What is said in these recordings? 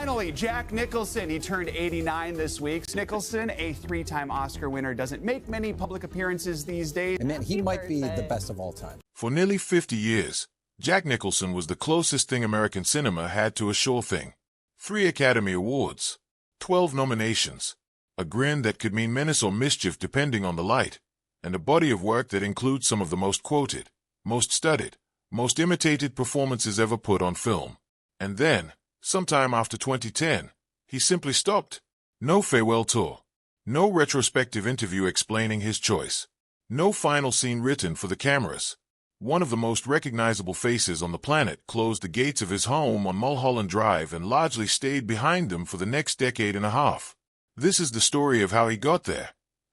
Finally, Jack Nicholson. He turned 89 this week. Nicholson, a three-time Oscar winner, doesn't make many public appearances these days. And man, he might be the best of all time. For nearly 50 years, Jack Nicholson was the closest thing American cinema had to a sure thing. 3 Academy Awards, 12 nominations, a grin that could mean menace or mischief depending on the light, and a body of work that includes some of the most quoted, most studied, most imitated performances ever put on film. And then, sometime after 2010, he simply stopped. No farewell tour. No retrospective interview explaining his choice. No final scene written for the cameras. One of the most recognizable faces on the planet closed the gates of his home on Mulholland Drive and largely stayed behind them for the next decade and a half. This is the story of how he got there,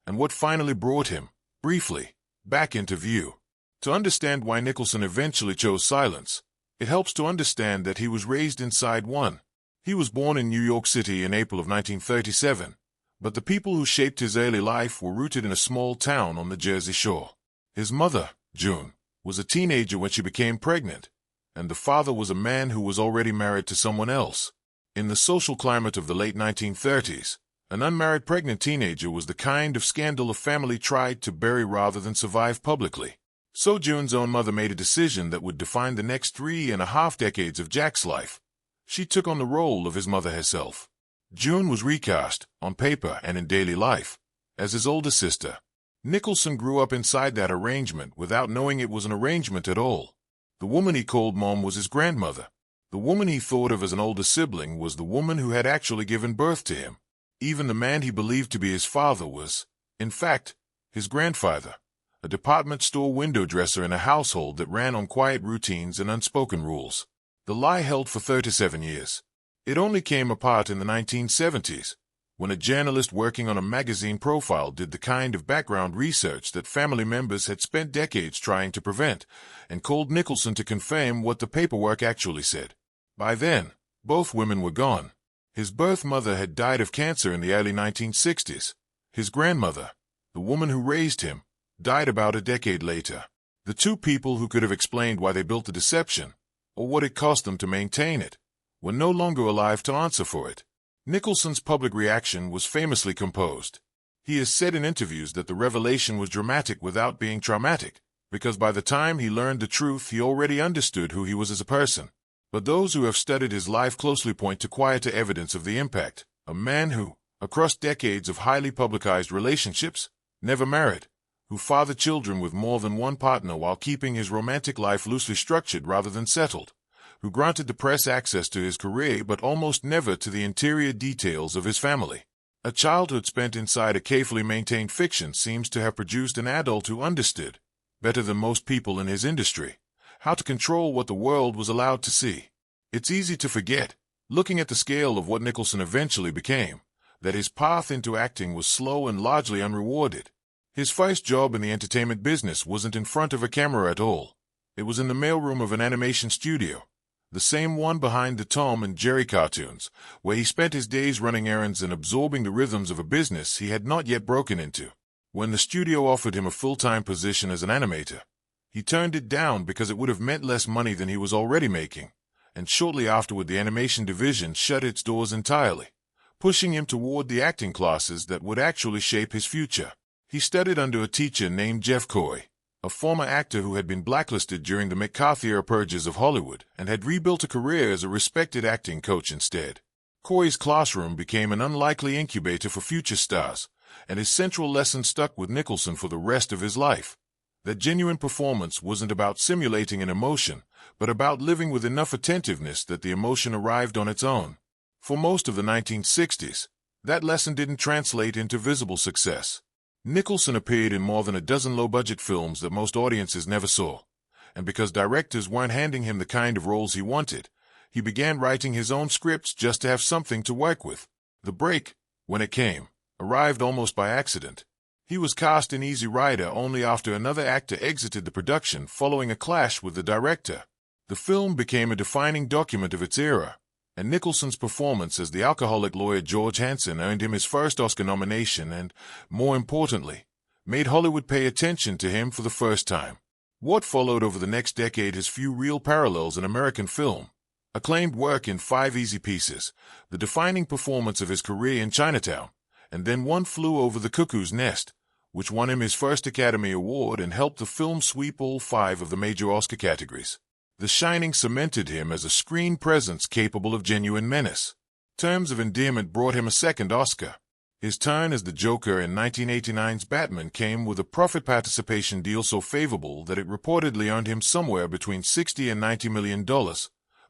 and what finally brought him, briefly, back into view. To understand why Nicholson eventually chose silence, it helps to understand that he was raised inside one. He was born in New York City in April of 1937, but the people who shaped his early life were rooted in a small town on the Jersey Shore. His mother, June, was a teenager when she became pregnant, and the father was a man who was already married to someone else. In the social climate of the late 1930s, an unmarried pregnant teenager was the kind of scandal a family tried to bury rather than survive publicly. So June's own mother made a decision that would define the next 3.5 decades of Jack's life. She took on the role of his mother herself. June was recast, on paper and in daily life, as his older sister. Nicholson grew up inside that arrangement without knowing it was an arrangement at all. The woman he called Mom was his grandmother. The woman he thought of as an older sibling was the woman who had actually given birth to him. Even the man he believed to be his father was, in fact, his grandfather, a department store window dresser in a household that ran on quiet routines and unspoken rules. The lie held for 37 years. It only came apart in the 1970s, when a journalist working on a magazine profile did the kind of background research that family members had spent decades trying to prevent, and called Nicholson to confirm what the paperwork actually said. By then, both women were gone. His birth mother had died of cancer in the early 1960s. His grandmother, the woman who raised him, died about a decade later. The two people who could have explained why they built the deception, or what it cost them to maintain it, were no longer alive to answer for it. Nicholson's public reaction was famously composed. He has said in interviews that the revelation was dramatic without being traumatic, because by the time he learned the truth he already understood who he was as a person. But those who have studied his life closely point to quieter evidence of the impact. A man who, across decades of highly publicized relationships, never married, who fathered children with more than one partner while keeping his romantic life loosely structured rather than settled, who granted the press access to his career but almost never to the interior details of his family. A childhood spent inside a carefully maintained fiction seems to have produced an adult who understood, better than most people in his industry, how to control what the world was allowed to see. It's easy to forget, looking at the scale of what Nicholson eventually became, that his path into acting was slow and largely unrewarded. His first job in the entertainment business wasn't in front of a camera at all. It was in the mailroom of an animation studio, the same one behind the Tom and Jerry cartoons, where he spent his days running errands and absorbing the rhythms of a business he had not yet broken into. When the studio offered him a full-time position as an animator, he turned it down because it would have meant less money than he was already making, and shortly afterward the animation division shut its doors entirely, pushing him toward the acting classes that would actually shape his future. He studied under a teacher named Jeff Coy, a former actor who had been blacklisted during the McCarthy-era purges of Hollywood and had rebuilt a career as a respected acting coach instead. Coy's classroom became an unlikely incubator for future stars, and his central lesson stuck with Nicholson for the rest of his life. That genuine performance wasn't about simulating an emotion, but about living with enough attentiveness that the emotion arrived on its own. For most of the 1960s, that lesson didn't translate into visible success. Nicholson appeared in more than a dozen low-budget films that most audiences never saw, and because directors weren't handing him the kind of roles he wanted, he began writing his own scripts just to have something to work with. The break, when it came, arrived almost by accident. He was cast in Easy Rider only after another actor exited the production following a clash with the director. The film became a defining document of its era, and Nicholson's performance as the alcoholic lawyer George Hanson earned him his first Oscar nomination and, more importantly, made Hollywood pay attention to him for the first time. What followed over the next decade has few real parallels in American film. A acclaimed work in Five Easy Pieces, the defining performance of his career in Chinatown, and then One Flew Over the Cuckoo's Nest, which won him his first Academy Award and helped the film sweep all 5 of the major Oscar categories. The Shining cemented him as a screen presence capable of genuine menace. Terms of endearment brought him a second Oscar. His turn as the Joker in 1989's Batman came with a profit participation deal so favorable that it reportedly earned him somewhere between $60 and $90 million,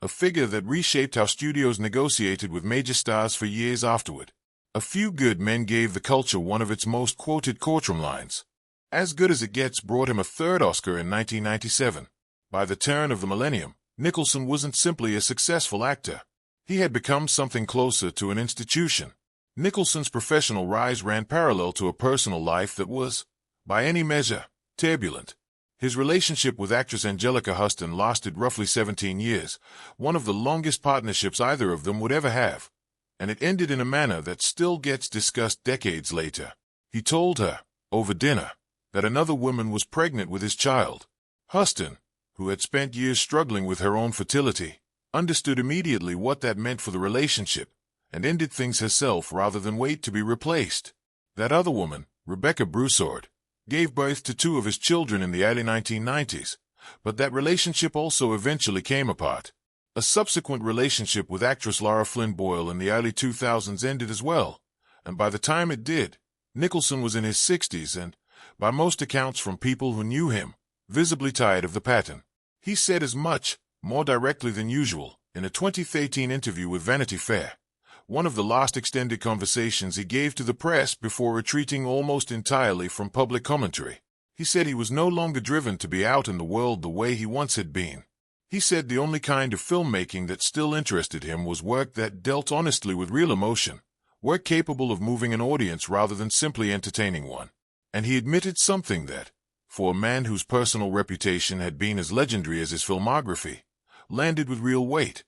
a figure that reshaped how studios negotiated with major stars for years afterward. A Few Good Men gave the culture one of its most quoted courtroom lines. As Good as It Gets brought him a third Oscar in 1997. By the turn of the millennium, Nicholson wasn't simply a successful actor. He had become something closer to an institution. Nicholson's professional rise ran parallel to a personal life that was, by any measure, turbulent. His relationship with actress Angelica Huston lasted roughly 17 years, one of the longest partnerships either of them would ever have, and it ended in a manner that still gets discussed decades later. He told her, over dinner, that another woman was pregnant with his child. Huston, who had spent years struggling with her own fertility, understood immediately what that meant for the relationship, and ended things herself rather than wait to be replaced. That other woman, Rebecca Broussard, gave birth to 2 of his children in the early 1990s, but that relationship also eventually came apart. A subsequent relationship with actress Lara Flynn Boyle in the early 2000s ended as well, and by the time it did, Nicholson was in his 60s and, by most accounts from people who knew him, visibly tired of the pattern. He said as much, more directly than usual, in a 2013 interview with Vanity Fair, one of the last extended conversations he gave to the press before retreating almost entirely from public commentary. He said he was no longer driven to be out in the world the way he once had been. He said the only kind of filmmaking that still interested him was work that dealt honestly with real emotion, work capable of moving an audience rather than simply entertaining one. And he admitted something that, for a man whose personal reputation had been as legendary as his filmography, landed with real weight.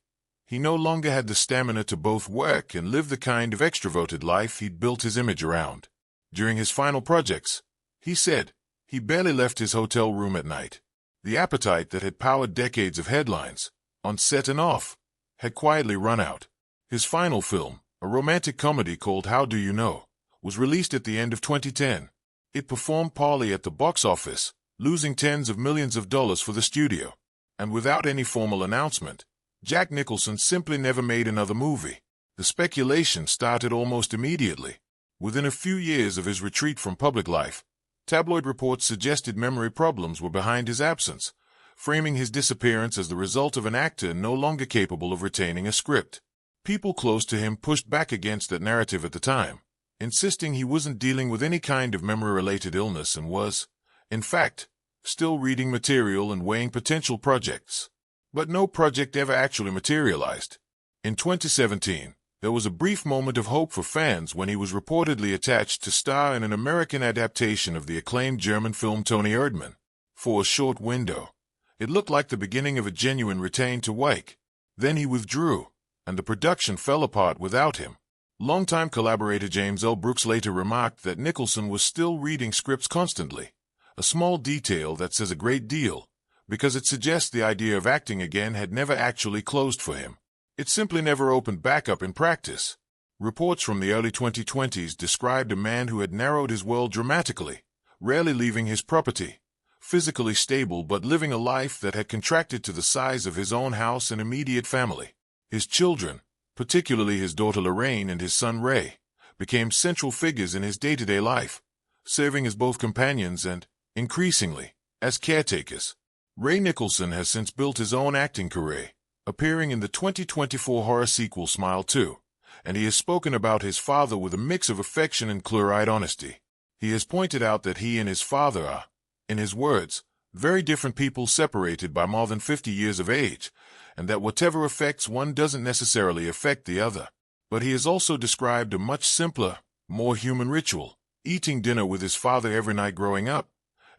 He no longer had the stamina to both work and live the kind of extroverted life he'd built his image around. During his final projects, he said, he barely left his hotel room at night. The appetite that had powered decades of headlines, on set and off, had quietly run out. His final film, a romantic comedy called How Do You Know, was released at the end of 2010. It performed poorly at the box office, losing tens of millions of dollars for the studio. And without any formal announcement, Jack Nicholson simply never made another movie. The speculation started almost immediately. Within a few years of his retreat from public life, tabloid reports suggested memory problems were behind his absence, framing his disappearance as the result of an actor no longer capable of retaining a script. People close to him pushed back against that narrative at the time, insisting he wasn't dealing with any kind of memory-related illness and was, in fact, still reading material and weighing potential projects. But no project ever actually materialized. In 2017, there was a brief moment of hope for fans when he was reportedly attached to star in an American adaptation of the acclaimed German film Toni Erdmann. For a short window, it looked like the beginning of a genuine return to Wake. Then he withdrew, and the production fell apart without him. Longtime collaborator James L. Brooks later remarked that Nicholson was still reading scripts constantly, a small detail that says a great deal, because it suggests the idea of acting again had never actually closed for him. It simply never opened back up in practice. Reports from the early 2020s described a man who had narrowed his world dramatically, rarely leaving his property, physically stable but living a life that had contracted to the size of his own house and immediate family. His children, particularly his daughter Lorraine and his son Ray, became central figures in his day-to-day life, serving as both companions and, increasingly, as caretakers. Ray Nicholson has since built his own acting career, appearing in the 2024 horror sequel Smile 2, and he has spoken about his father with a mix of affection and clear-eyed honesty. He has pointed out that he and his father are, in his words, very different people separated by more than 50 years of age, and that whatever affects one doesn't necessarily affect the other. But he has also described a much simpler, more human ritual, eating dinner with his father every night growing up,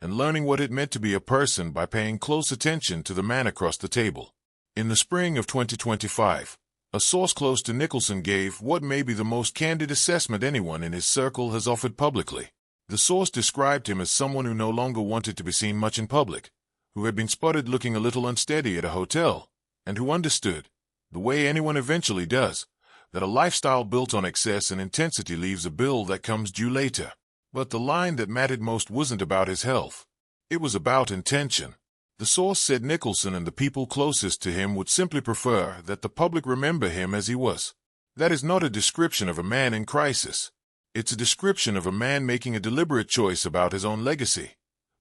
and learning what it meant to be a person by paying close attention to the man across the table. In the spring of 2025, a source close to Nicholson gave what may be the most candid assessment anyone in his circle has offered publicly. The source described him as someone who no longer wanted to be seen much in public, who had been spotted looking a little unsteady at a hotel, and who understood, the way anyone eventually does, that a lifestyle built on excess and intensity leaves a bill that comes due later. But the line that mattered most wasn't about his health. It was about intention. The source said Nicholson and the people closest to him would simply prefer that the public remember him as he was. That is not a description of a man in crisis. It's a description of a man making a deliberate choice about his own legacy,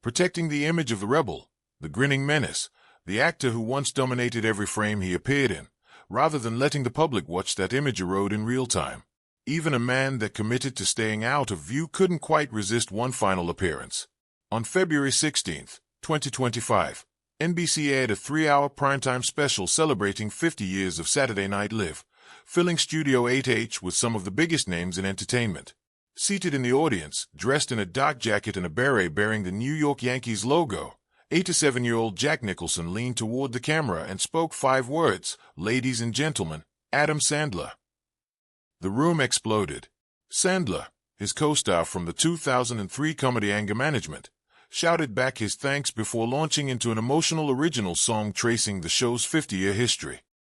protecting the image of the rebel, the grinning menace, the actor who once dominated every frame he appeared in, rather than letting the public watch that image erode in real time. Even a man that committed to staying out of view couldn't quite resist one final appearance. On February 16, 2025, NBC aired a 3-hour primetime special celebrating 50 years of Saturday Night Live, filling Studio 8H with some of the biggest names in entertainment. Seated in the audience, dressed in a dark jacket and a beret bearing the New York Yankees logo, 87-year-old Jack Nicholson leaned toward the camera and spoke 5 words, "Ladies and gentlemen, Adam Sandler." The room exploded. Sandler, his co-star from the 2003 comedy Anger Management, shouted back his thanks before launching into an emotional original song tracing the show's 50-year history.